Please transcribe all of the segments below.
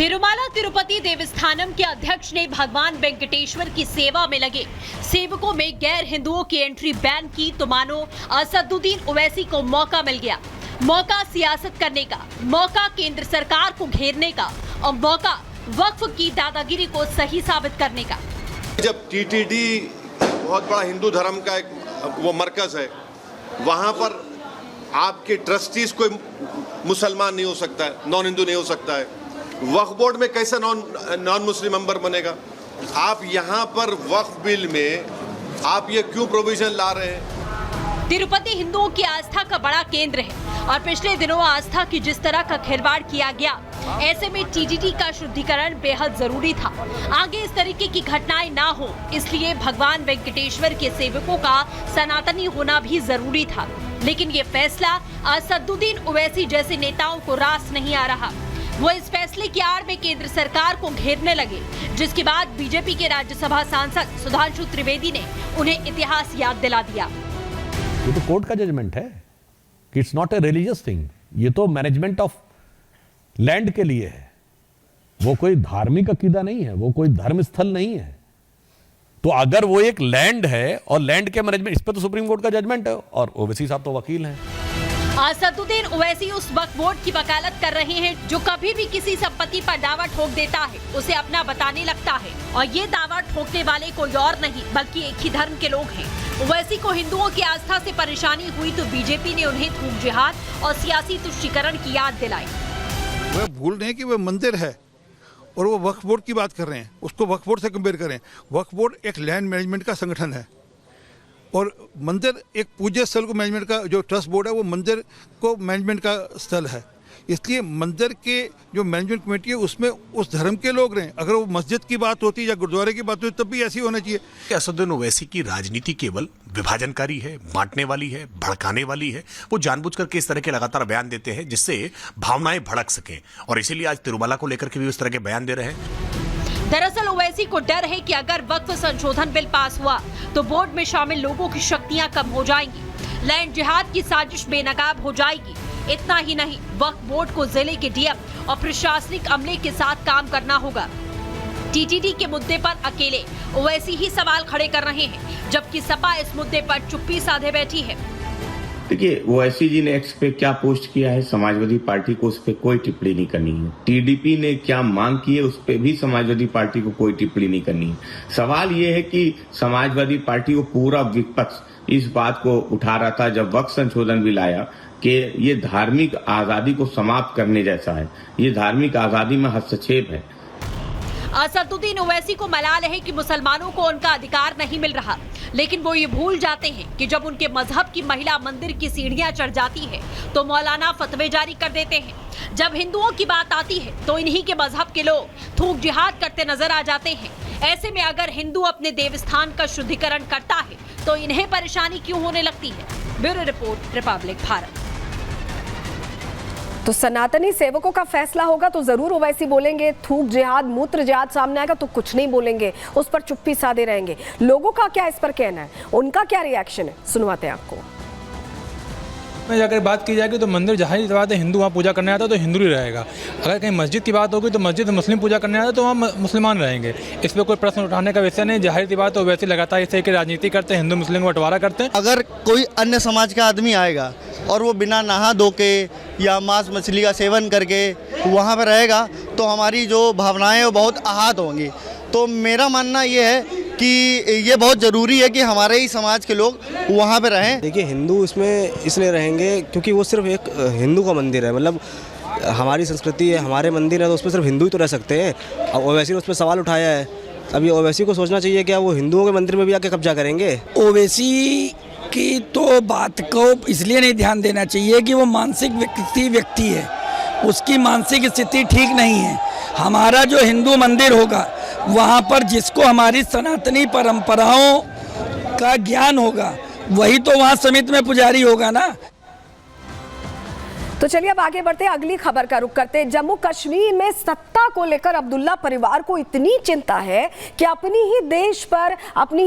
तिरुमाला तिरुपति देवस्थानम के अध्यक्ष ने भगवान वेंकटेश्वर की सेवा में लगे सेवकों में गैर हिंदुओं की एंट्री बैन की तो मानो असदुद्दीन ओवैसी को मौका मिल गया। मौका सियासत करने का, मौका केंद्र सरकार को घेरने का और मौका वक्फ की दादागिरी को सही साबित करने का। जब टीटीडी बहुत बड़ा हिंदू धर्म का एक वो मरकज है, वहां पर आपके ट्रस्टीज कोई मुसलमान नहीं हो सकता है, नॉन हिंदू नहीं हो सकता है। वक्फ बोर्ड में कैसे नॉन मुस्लिम मेंबर बनेगा? आप यहाँ पर वक्फ बिल में आप ये क्यों प्रोविजन ला रहे हैं? तिरुपति हिंदुओं की आस्था का बड़ा केंद्र है और पिछले दिनों आस्था की जिस तरह का खिलवाड़ किया गया, ऐसे में टीटीडी का शुद्धिकरण बेहद जरूरी था। आगे इस तरीके की घटनाएं ना हो, इसलिए भगवान वेंकटेश्वर के सेवकों का सनातनी होना भी जरूरी था। लेकिन ये फैसला असदुद्दीन ओवैसी जैसे नेताओं को रास नहीं आ रहा। वो इस फैसले की आड़ में केंद्र सरकार को घेरने लगे, जिसके बाद बीजेपी के राज्यसभा सांसद सुधांशु त्रिवेदी ने उन्हें इतिहास याद दिला दिया। ये तो कोर्ट का जजमेंट है कि it's not a religious thing. ये तो मैनेजमेंट ऑफ लैंड के लिए है, वो कोई धार्मिक अकीदा नहीं है, वो कोई धर्म स्थल नहीं है। तो अगर वो एक लैंड है और लैंड के मैनेजमेंट, इस पे तो सुप्रीम कोर्ट का जजमेंट है और ओवैसी साहब तो वकील हैं। असदुद्दीन ओवैसी उस वक्फ बोर्ड की वकालत कर रहे हैं जो कभी भी किसी संपत्ति पर दावा ठोक देता है, उसे अपना बताने लगता है। और ये दावा ठोकने वाले कोई और नहीं बल्कि एक ही धर्म के लोग हैं। ओवैसी को हिंदुओं की आस्था से परेशानी हुई तो बीजेपी ने उन्हें थूक जिहाद और सियासी तुष्टीकरण की याद दिलाई। वह भूल रहे हैं कि वह मंदिर है और वो वक्फ बोर्ड की बात कर रहे हैं, उसको वक्फ बोर्ड से कंपेयर करें। वक्फ बोर्ड एक लैंड मैनेजमेंट का संगठन है और मंदिर एक पूज्य स्थल को मैनेजमेंट का, जो ट्रस्ट बोर्ड है वो मंदिर को मैनेजमेंट का स्थल है। इसलिए मंदिर के जो मैनेजमेंट कमेटी है उसमें उस धर्म के लोग रहें। अगर वो मस्जिद की बात होती या गुरुद्वारे की बात होती तब भी ऐसी होना चाहिए। असदुद्दीन ओवैसी की राजनीति केवल विभाजनकारी है, बांटने वाली है, भड़काने वाली है। वो जानबूझकर के इस तरह के लगातार बयान देते हैं जिससे भावनाएं भड़क सकें और इसीलिए आज तिरुमाला को लेकर के भी उस तरह के बयान दे रहे हैं। दरअसल ओवैसी को डर है कि अगर वक्फ संशोधन बिल पास हुआ तो बोर्ड में शामिल लोगों की शक्तियां कम हो जाएंगी, लैंड जिहाद की साजिश बेनकाब हो जाएगी। इतना ही नहीं, वक्फ बोर्ड को जिले के डीएम और प्रशासनिक अमले के साथ काम करना होगा। टीटीडी के मुद्दे पर अकेले ओवैसी ही सवाल खड़े कर रहे हैं, जबकि सपा इस मुद्दे पर चुप्पी साधे बैठी है। देखिए, ओवैसी जी ने एक्स पे क्या पोस्ट किया है, समाजवादी पार्टी को उस पर कोई टिप्पणी नहीं करनी है। टीडीपी ने क्या मांग की है, उस पर भी समाजवादी पार्टी को कोई टिप्पणी नहीं करनी है। सवाल ये है कि समाजवादी पार्टी को पूरा विपक्ष इस बात को उठा रहा था जब वक्फ संशोधन बिल आया कि ये धार्मिक आजादी को समाप्त करने जैसा है, ये धार्मिक आजादी में हस्तक्षेप है। असदुद्दीन ओवैसी को मलाल है कि मुसलमानों को उनका अधिकार नहीं मिल रहा, लेकिन वो ये भूल जाते हैं कि जब उनके मजहब की महिला मंदिर की सीढ़ियां चढ़ जाती है तो मौलाना फतवे जारी कर देते हैं। जब हिंदुओं की बात आती है तो इन्हीं के मजहब के लोग थूक जिहाद करते नजर आ जाते हैं। ऐसे में अगर हिंदू अपने देवस्थान का शुद्धिकरण करता है तो इन्हें परेशानी क्यों होने लगती है? Bureau report, Republic Bharat. तो सनातनी सेवकों का फैसला होगा तो जरूर ओवैसी बोलेंगे, थूक जिहाद, मूत्र जिहाद सामने आएगा तो कुछ नहीं बोलेंगे, उस पर चुप्पी साधे रहेंगे। लोगों का क्या इस पर कहना है, उनका क्या रिएक्शन है, सुनवाते हैं आपको। में जाकर बात की जाएगी तो मंदिर जाहिर बात है हिंदू वहाँ पूजा करने आता है तो हिंदू ही रहेगा। अगर कहीं मस्जिद की बात होगी तो मस्जिद मुस्लिम पूजा करने आता है तो वहाँ मुसलमान रहेंगे। इस पर कोई प्रश्न उठाने का विषय नहीं। जाहिर बात है वैसे लगातार इस तरह की राजनीति करते हैं, हिंदू मुस्लिम को बंटवारा करते हैं। अगर कोई अन्य समाज का आदमी आएगा और वो बिना नहा धो के या मांस मछली का सेवन करके वहाँ पर रहेगा तो हमारी जो भावनाएं वो बहुत आहत होंगी। तो मेरा मानना ये है कि ये बहुत ज़रूरी है कि हमारे ही समाज के लोग वहाँ पे रहें। देखिए, हिंदू इसमें इसलिए रहेंगे क्योंकि वो सिर्फ एक हिंदू का मंदिर है, मतलब हमारी संस्कृति है, हमारे मंदिर है तो उसमें सिर्फ हिंदू ही तो रह सकते हैं। अब ओवैसी ने उस पर सवाल उठाया है, अब ये ओवैसी को सोचना चाहिए क्या वो हिंदुओं के मंदिर में भी आके कब्जा करेंगे। ओवैसी की तो बात को इसलिए नहीं ध्यान देना चाहिए कि वो मानसिक व्यक्ति है, उसकी मानसिक स्थिति ठीक नहीं है। हमारा जो हिंदू मंदिर होगा वहाँ पर जिसको हमारी सनातनी परंपराओं का ज्ञान होगा वही तो वहाँ समिति में पुजारी होगा ना। तो चलिए अब आगे बढ़ते हैं, अगली खबर का रुख करते हैं। जम्मू कश्मीर में सत्ता को लेकर अब्दुल्ला परिवार को इतनी चिंता है कि अपनी ही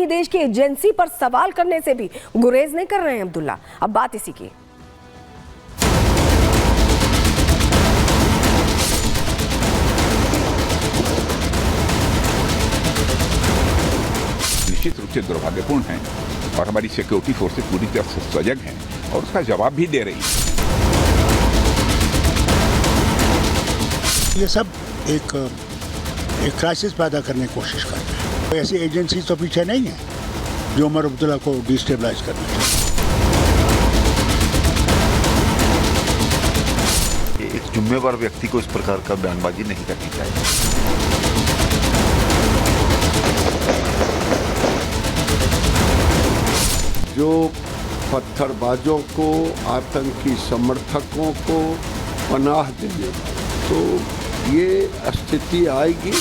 देश की एजेंसी पर सवाल करने से भी गुरेज नहीं कर रहे हैं अब्दुल्ला। अब बात इसी की। निश्चित रूप से दुर्भाग्यपूर्ण है और हमारी सिक्योरिटी फोर्सेस पूरी तरह से सजग हैं और उसका जवाब भी दे रही है। ये सब एक क्राइसिस पैदा करने की कोशिश कर रहे हैं। तो ऐसी एजेंसी तो पीछे नहीं है जो उमर अब्दुल्ला को डिस्टेबलाइज करना चाहिए। एक जिम्मेवार व्यक्ति को इस प्रकार का बयानबाजी नहीं करनी चाहिए। जो पत्थरबाजों को, आतंकी समर्थकों को पनाह देने तो ये स्थिति आएगी।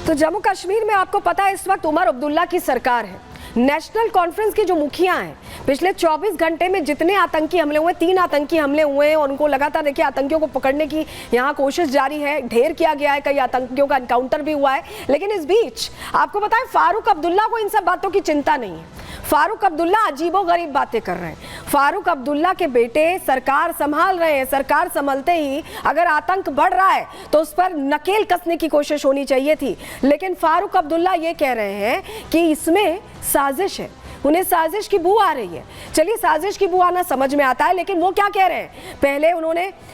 तो जम्मू कश्मीर में आपको पता है इस वक्त उमर अब्दुल्ला की सरकार है। नेशनल कॉन्फ्रेंस की जो मुखिया हैं, पिछले 24 घंटे में जितने आतंकी हमले हुए, 3 आतंकी हमले हुए हैं और उनको लगातार देखिए आतंकियों को पकड़ने की यहाँ कोशिश जारी है, ढेर किया गया है, कई आतंकियों का एनकाउंटर भी हुआ है। लेकिन इस बीच आपको पता है फारूक अब्दुल्ला को इन सब बातों की चिंता नहीं है। फारूक अब्दुल्ला अजीबोगरीब बातें कर रहे हैं। फारूक अब्दुल्ला के बेटे सरकार संभाल रहे हैं, सरकार संभलते ही अगर आतंक बढ़ रहा है तो उस पर नकेल कसने की कोशिश होनी चाहिए थी। लेकिन फारूक अब्दुल्ला ये कह रहे हैं कि इसमें साजिश है, उन्हें साजिश की बू आ रही है। चलिए साजिश की बू आना समझ में आता है, लेकिन वो क्या कह रहे हैं? पहले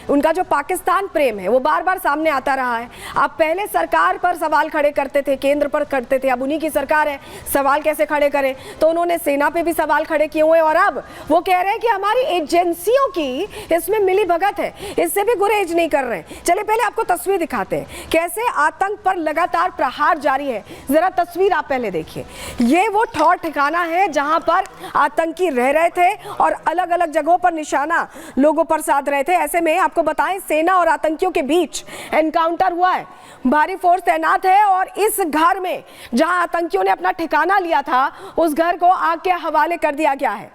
उनका जो पाकिस्तान प्रेम है वो बार बार सामने आता रहा है। आप पहले सरकार पर सवाल खड़े करते थे, केंद्र पर करते थे, अब उन्हीं की सरकार है, सवाल कैसे खड़े करें? तो उन्होंने सेना पे भी सवाल खड़े किए हुए और अब वो कह रहे हैं कि हमारी एजेंसियों की इसमें मिली भगत है, इससे भी गुरेज नहीं कर रहे हैं। चलिए पहले आपको तस्वीर दिखाते हैं कैसे आतंक पर लगातार प्रहार जारी है। जरा तस्वीर आप पहले देखिए। ये वो ठौर ठिकाना है जहां पर आतंकी रह रहे थे और अलग अलग जगहों पर निशाना लोगों पर साध रहे थे। ऐसे में आपको बताएं सेना और आतंकियों के बीच एनकाउंटर हुआ है, भारी फोर्स तैनात है और इस घर में जहां आतंकियों ने अपना ठिकाना लिया था उस घर को आग के हवाले कर दिया गया है।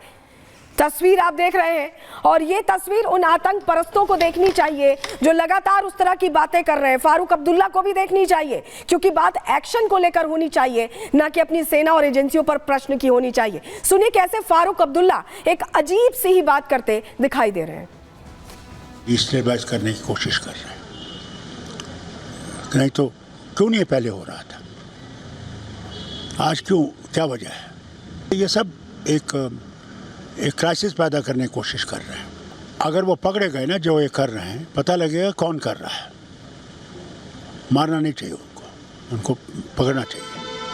तस्वीर आप देख रहे हैं और ये तस्वीर उन आतंक परस्तों को देखनी चाहिए जो लगातार उस तरह की बातें कर रहे हैं। फारूक अब्दुल्ला को भी देखनी चाहिए क्योंकि बात एक्शन को लेकर होनी चाहिए, ना कि अपनी सेना और एजेंसियों पर प्रश्न की होनी चाहिए। सुनिए कैसे फारूक अब्दुल्ला एक अजीब सी ही बात करते दिखाई दे रहे हैं। डिस्टेबलाइज करने की कोशिश कर रहे हैं, नहीं तो क्यों नहीं पहले हो रहा था? आज क्यों, क्या वजह है? ये सब एक क्राइसिस पैदा करने की कोशिश कर रहे हैं। अगर वो पकड़े गए ना जो ये कर रहे हैं, पता लगेगा कौन कर रहा है। मारना नहीं चाहिए उनको पकड़ना चाहिए।